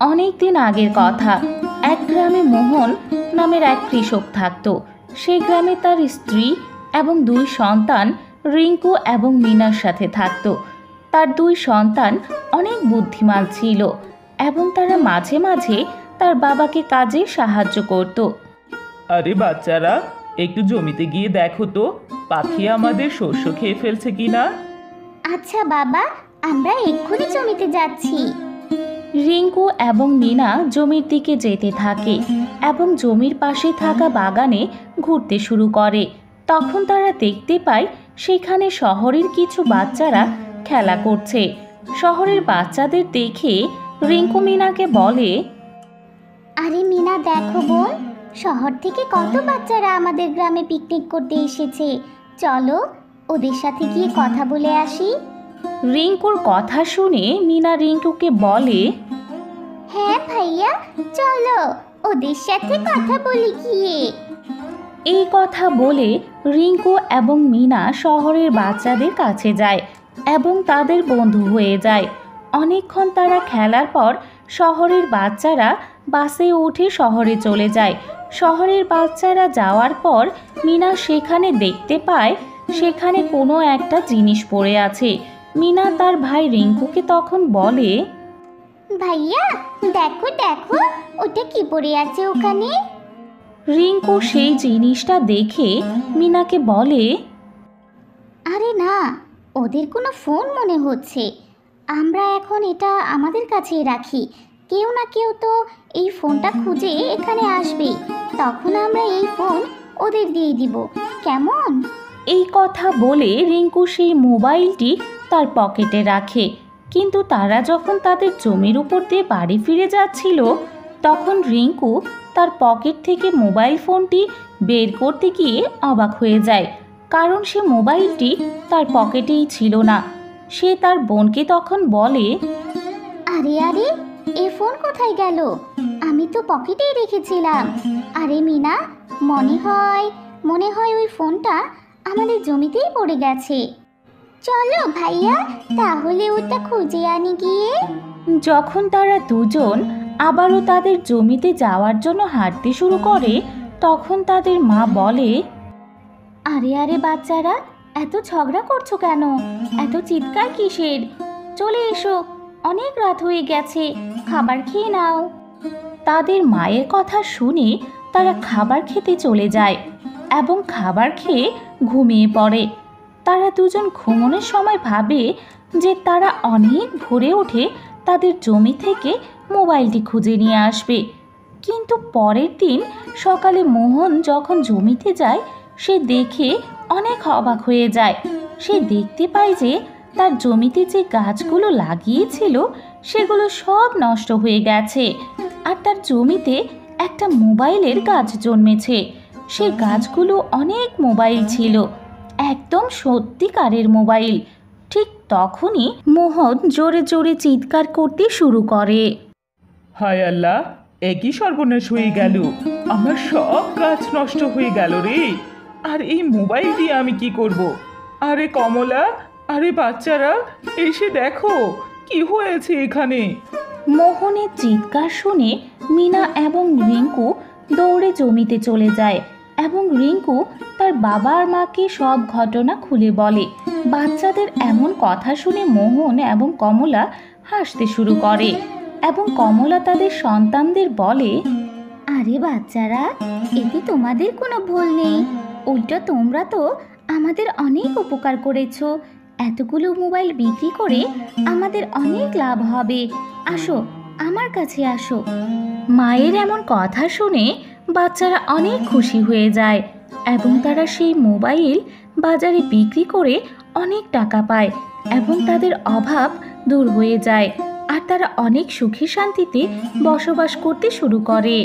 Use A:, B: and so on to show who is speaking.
A: অনেক দিন আগের কথা। এক গ্রামে মোহন নামের এক কৃষক থাকত। সেই গ্রামে তার স্ত্রী এবং দুই সন্তান রিঙ্কু এবং মিনার সাথে থাকত। তার দুই সন্তান অনেক বুদ্ধিমান ছিল এবং তারা মাঝে মাঝে তার বাবাকে কাজে সাহায্য করত।
B: আরে বাচ্চারা, একটু জমিতে গিয়ে দেখো তো পাখি আমাদের শস্য খেয়ে ফেলছে কিনা।
C: আচ্ছা বাবা, আমরা এক্ষুনি জমিতে যাচ্ছি।
A: রিঙ্কু এবং মিনা জমির দিকে যেতে থাকে এবং জমির পাশে থাকা বাগানে ঘুরতে শুরু করে। তখন তারা দেখতে পায় সেখানে শহরের কিছু বাচ্চারা খেলা করছে। শহরের বাচ্চাদের দেখে রিঙ্কু মিনাকে বলে,
C: আরে মিনা, দেখো বোন, শহর থেকে কত বাচ্চারা আমাদের গ্রামে পিকনিক করতে এসেছে। চলো ওদের সাথে গিয়ে কথা বলে আসি।
A: রিঙ্কুর কথা শুনে মিনা রিঙ্কুকে বলে,
C: হ্যাঁ ভাইয়া, চলো ওদের সাথে কথা বলি গিয়ে।
A: এই কথা বলে রিঙ্কু এবং মিনা শহরের বাচ্চাদের কাছে যায় এবং তাদের বন্ধু হয়ে যায়। অনেকক্ষণ তারা খেলার পর শহরের বাচ্চারা বাসে উঠে শহরে চলে যায়। শহরের বাচ্চারা যাওয়ার পর মিনা সেখানে দেখতে পায় সেখানে কোনো একটা জিনিস পড়ে আছে। মিনা তার ভাই রিঙ্কুকে তখন বলে,
C: ভাইয়া দেখো দেখো, ওটা কি পড়ে আছে ওখানে।
A: রিঙ্কু সেই জিনিসটা দেখে মিনাকে বলে,
C: আরে না, ওদের কোনো ফোন মনে হচ্ছে। আমরা এখন এটা আমাদের কাছেই রাখি। কেউ না কেউ তো এই ফোনটা খুঁজে এখানে আসবে, তখন আমরা এই ফোন ওদের দিয়ে দিব, কেমন?
A: এই কথা বলে রিঙ্কু সেই মোবাইলটি তার পকেটে রাখে। কিন্তু তারা যখন তাদের জমির উপর দিয়ে বাড়ি ফিরে যাচ্ছিল তখন রিঙ্কু তার পকেট থেকে মোবাইল ফোনটি বের করতে গিয়ে অবাক হয়ে যায়, কারণ সে মোবাইলটি তার পকেটেই ছিল না। সে তার বোনকে তখন বলে,
C: আরে আরে, এই ফোন কোথায় গেল? আমি তো পকেটেই রেখেছিলাম। আরে মিনা, মনে হয় ওই ফোনটা আমাদের জমিতেই পড়ে গেছে। চলো ভাইয়া, তাহলে ওটা খুঁজে আনি গিয়ে।
A: যখন তারা দুজন আবারও তাদের জমিতে যাওয়ার জন্য হাঁটতে শুরু করে তখন তাদের মা বলে, আরে আরে বাচ্চারা, এত ঝগড়া করছো কেন? এত চিৎকার কিসের? চলে এসো, অনেক রাত হয়ে গেছে, খাবার খেয়ে নাও। তাদের মায়ের কথা শুনে তারা খাবার খেতে চলে যায় এবং খাবার খেয়ে ঘুমিয়ে পড়ে। তারা দুজন ঘুমানোর সময় ভাবে যে তারা অনেক ভোরে উঠে তাদের জমি থেকে মোবাইলটি খুঁজে নিয়ে আসবে। কিন্তু পরের দিন সকালে মোহন যখন জমিতে যায় সে দেখে অনেক অবাক হয়ে যায়। সে দেখতে পায় যে তার জমিতে যে গাছগুলো লাগিয়েছিল সেগুলো সব নষ্ট হয়ে গেছে, আর তার জমিতে একটা মোবাইলের গাছ জন্মেছে। সে গাছগুলো অনেক মোবাইল ছিল, একদম সত্যিকারের মোবাইল। ঠিক তখনই মোহন জোরে জোরে চিৎকার করতে শুরু করে,
B: হায় আল্লাহ, একই সর্বনাশ হয়ে গেল, আমার সব গাছ নষ্ট হয়ে গেল রে। আর এই মোবাইল দিয়ে আমি কি করব? আরে কমলা, আরে বাচ্চারা, এসে দেখো কি হয়েছে এখানে।
A: মোহনের চিৎকার শুনে মিনা এবং রিঙ্কু দৌড়ে জমিতে চলে যায় এবং রিঙ্কু তার বাবা আর মাকে সব ঘটনা খুলে বলে। বাচ্চাদের এমন কথা শুনে মোহন এবং কমলা হাসতে শুরু করে এবং কমলা তাদের সন্তানদের বলে,
C: আরে বাচ্চারা, এতে তোমাদের কোনো ভুল নেই। উল্টো তোমরা তো আমাদের অনেক উপকার করেছো। এতগুলো মোবাইল বিক্রি করে আমাদের অনেক লাভ হবে। আসো, আমার কাছে আসো।
A: মায়ের এমন কথা শুনে বাচ্চারা অনেক খুশি হয়ে যায় এবং তারা সেই মোবাইল বাজারে বিক্রি করে অনেক টাকা পায় এবং তাদের অভাব দূর হয়ে যায় আর তারা অনেক সুখে শান্তিতে বসবাস করতে শুরু করে।